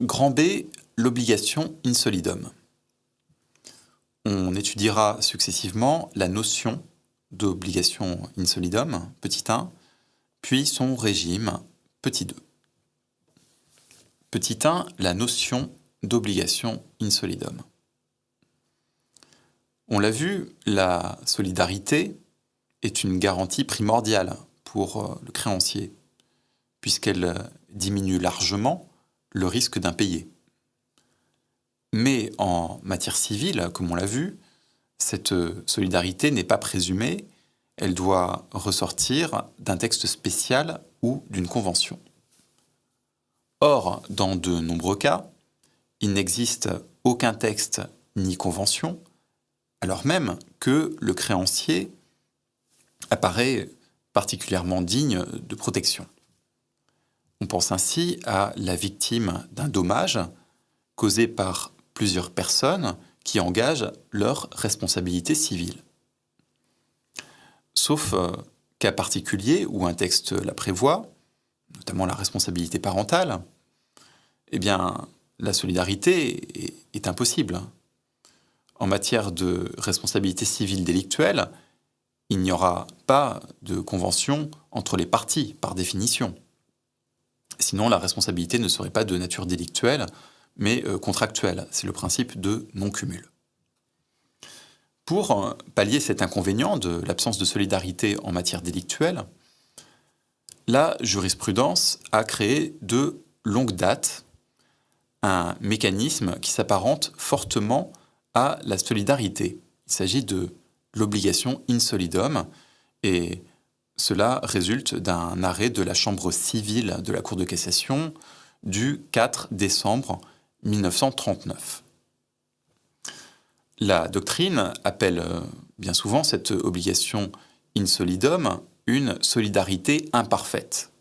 Grand B, l'obligation in solidum. On étudiera successivement la notion d'obligation in solidum, petit 1, puis son régime, petit 2. Petit 1, la notion d'obligation in solidum. On l'a vu, la solidarité est une garantie primordiale pour le créancier, puisqu'elle diminue largement le risque d'impayé. Mais en matière civile, comme on l'a vu, cette solidarité n'est pas présumée, elle doit ressortir d'un texte spécial ou d'une convention. Or, dans de nombreux cas, il n'existe aucun texte ni convention, alors même que le créancier apparaît particulièrement digne de protection. On pense ainsi à la victime d'un dommage causé par plusieurs personnes qui engagent leur responsabilité civile. Sauf cas particulier où un texte la prévoit, notamment la responsabilité parentale, eh bien, la solidarité est impossible. En matière de responsabilité civile délictuelle, il n'y aura pas de convention entre les parties, par définition. Sinon, la responsabilité ne serait pas de nature délictuelle, mais contractuelle. C'est le principe de non-cumul. Pour pallier cet inconvénient de l'absence de solidarité en matière délictuelle, la jurisprudence a créé de longue date un mécanisme qui s'apparente fortement à la solidarité. Il s'agit de l'obligation in solidum, et cela résulte d'un arrêt de la Chambre civile de la Cour de cassation du 4 décembre 1939. La doctrine appelle bien souvent cette obligation in solidum une solidarité imparfaite.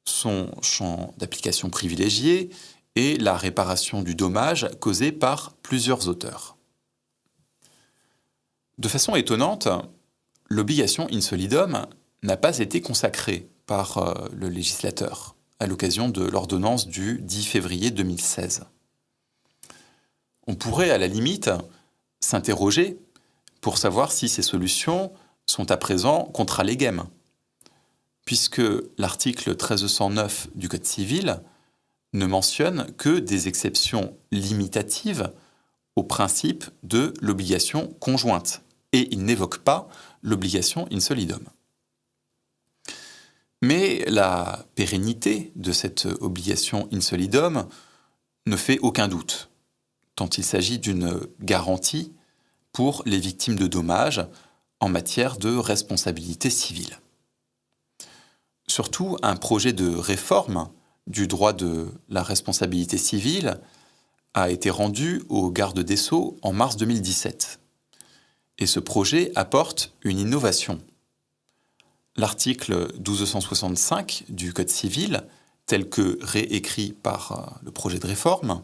Son champ d'application privilégié est la réparation du dommage causé par plusieurs auteurs. De façon étonnante, l'obligation in solidum n'a pas été consacrée par le législateur à l'occasion de l'ordonnance du 10 février 2016. On pourrait à la limite s'interroger pour savoir si ces solutions sont à présent contra legem, puisque l'article 1309 du Code civil ne mentionne que des exceptions limitatives au principe de l'obligation conjointe, et il n'évoque pas l'obligation in solidum. Mais la pérennité de cette obligation in solidum ne fait aucun doute, tant il s'agit d'une garantie pour les victimes de dommages en matière de responsabilité civile. Surtout, un projet de réforme du droit de la responsabilité civile a été rendu au garde des Sceaux en mars 2017. Et ce projet apporte une innovation. L'article 1265 du Code civil, tel que réécrit par le projet de réforme,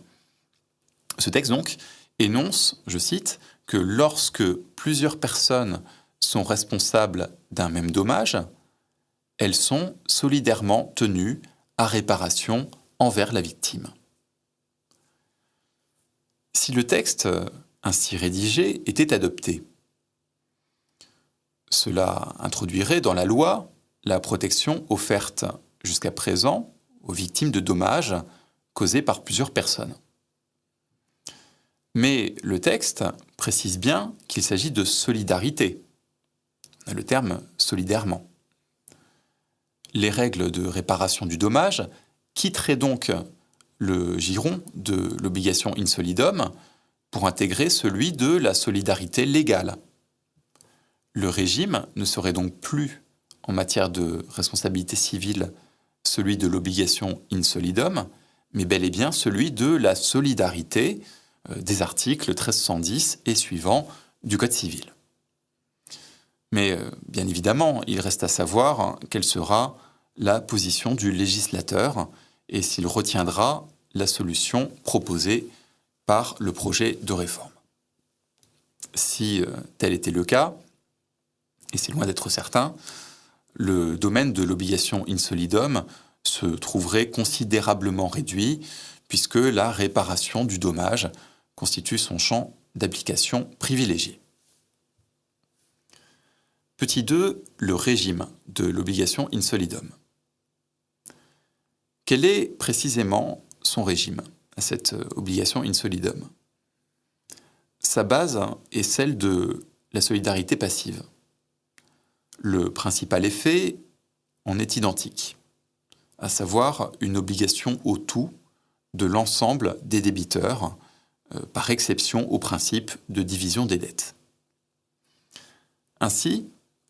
ce texte donc énonce, je cite, que lorsque plusieurs personnes sont responsables d'un même dommage, elles sont solidairement tenues à réparation envers la victime. Si le texte ainsi rédigé était adopté, cela introduirait dans la loi la protection offerte jusqu'à présent aux victimes de dommages causés par plusieurs personnes. Mais le texte précise bien qu'il s'agit de solidarité. On a le terme solidairement. Les règles de réparation du dommage quitteraient donc le giron de l'obligation in solidum pour intégrer celui de la solidarité légale. Le régime ne serait donc plus, en matière de responsabilité civile, celui de l'obligation in solidum, mais bel et bien celui de la solidarité des articles 1310 et suivants du Code civil. Mais bien évidemment, il reste à savoir quelle sera la position du législateur et s'il retiendra la solution proposée par le projet de réforme. Si tel était le cas, et c'est loin d'être certain, le domaine de l'obligation in solidum se trouverait considérablement réduit puisque la réparation du dommage constitue son champ d'application privilégié. Petit 2, le régime de l'obligation in solidum. Quel est précisément son régime à cette obligation in solidum? Sa base est celle de la solidarité passive. Le principal effet en est identique, à savoir une obligation au tout de l'ensemble des débiteurs, par exception au principe de division des dettes. Ainsi,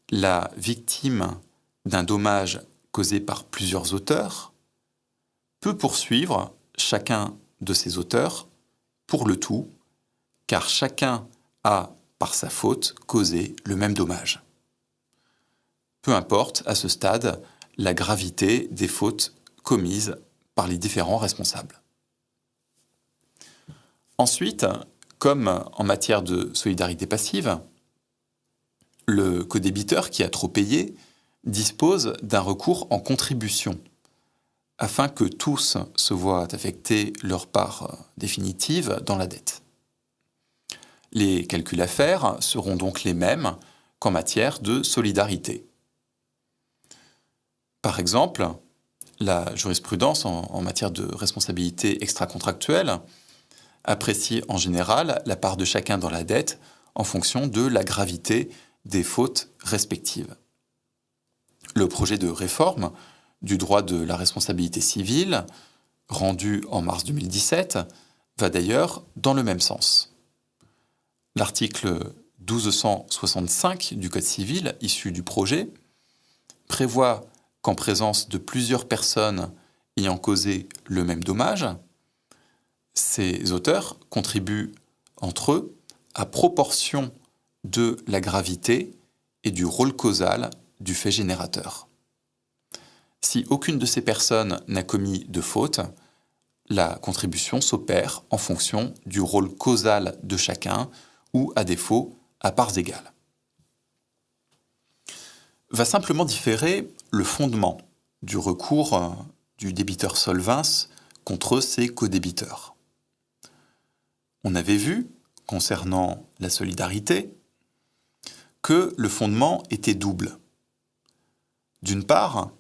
la victime d'un dommage causé par plusieurs auteurs peut poursuivre chacun de ces auteurs pour le tout, car chacun a, par sa faute, causé le même dommage. Peu importe, à ce stade, la gravité des fautes commises par les différents responsables. Ensuite, comme en matière de solidarité passive, le codébiteur qui a trop payé dispose d'un recours en contribution, afin que tous se voient affecter leur part définitive dans la dette. Les calculs à faire seront donc les mêmes qu'en matière de solidarité. Par exemple, la jurisprudence en matière de responsabilité extra-contractuelle apprécie en général la part de chacun dans la dette en fonction de la gravité des fautes respectives. Le projet de réforme du droit de la responsabilité civile, rendu en mars 2017, va d'ailleurs dans le même sens. L'article 1265 du Code civil, issu du projet, prévoit qu'en présence de plusieurs personnes ayant causé le même dommage, ces auteurs contribuent entre eux à proportion de la gravité et du rôle causal du fait générateur. Si aucune de ces personnes n'a commis de faute, la contribution s'opère en fonction du rôle causal de chacun ou, à défaut, à parts égales. Va simplement différer le fondement du recours du débiteur solvens contre ses codébiteurs. On avait vu, concernant la solidarité, que le fondement était double. D'une part,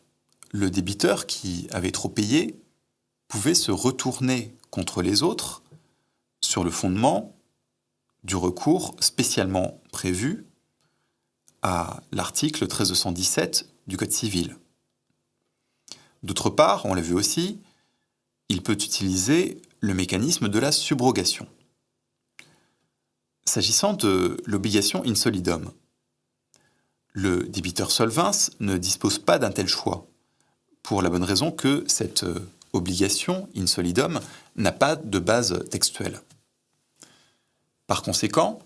le débiteur qui avait trop payé pouvait se retourner contre les autres sur le fondement du recours spécialement prévu à l'article 1317 du Code civil. D'autre part, on l'a vu aussi, il peut utiliser le mécanisme de la subrogation. S'agissant de l'obligation in solidum, le débiteur solvens ne dispose pas d'un tel choix, pour la bonne raison que cette obligation in solidum n'a pas de base textuelle. Par conséquent,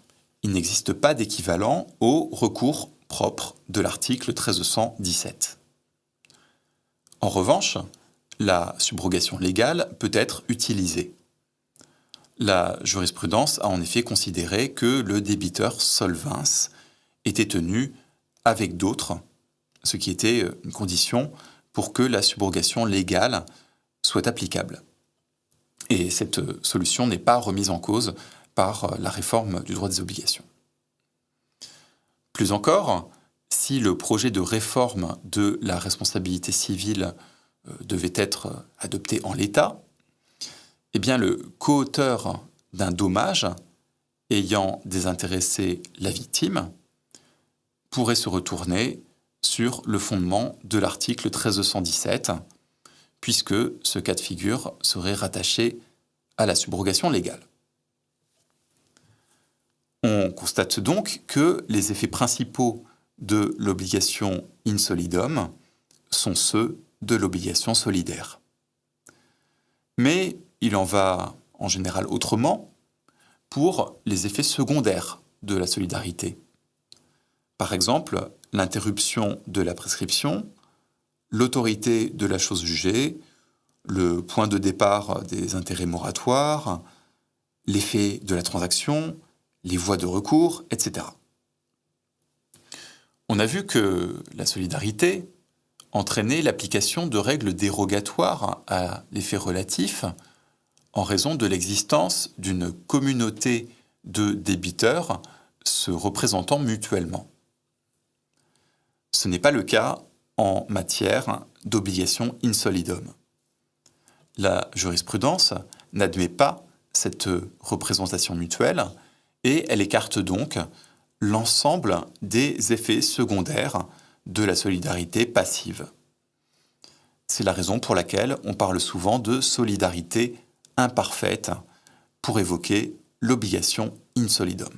il n'existe pas d'équivalent au recours propre de l'article 1317. En revanche, la subrogation légale peut être utilisée. La jurisprudence a en effet considéré que le débiteur solvens était tenu avec d'autres, ce qui était une condition pour que la subrogation légale soit applicable. Et cette solution n'est pas remise en cause par la réforme du droit des obligations. Plus encore, si le projet de réforme de la responsabilité civile devait être adopté en l'état, eh bien le coauteur d'un dommage ayant désintéressé la victime pourrait se retourner sur le fondement de l'article 1317, puisque ce cas de figure serait rattaché à la subrogation légale. On constate donc que les effets principaux de l'obligation in solidum sont ceux de l'obligation solidaire. Mais il en va en général autrement pour les effets secondaires de la solidarité. Par exemple, l'interruption de la prescription, l'autorité de la chose jugée, le point de départ des intérêts moratoires, l'effet de la transaction, les voies de recours, etc. On a vu que la solidarité, entraîner l'application de règles dérogatoires à l'effet relatif en raison de l'existence d'une communauté de débiteurs se représentant mutuellement. Ce n'est pas le cas en matière d'obligation in solidum. La jurisprudence n'admet pas cette représentation mutuelle et elle écarte donc l'ensemble des effets secondaires de la solidarité passive. C'est la raison pour laquelle on parle souvent de solidarité imparfaite pour évoquer l'obligation in solidum.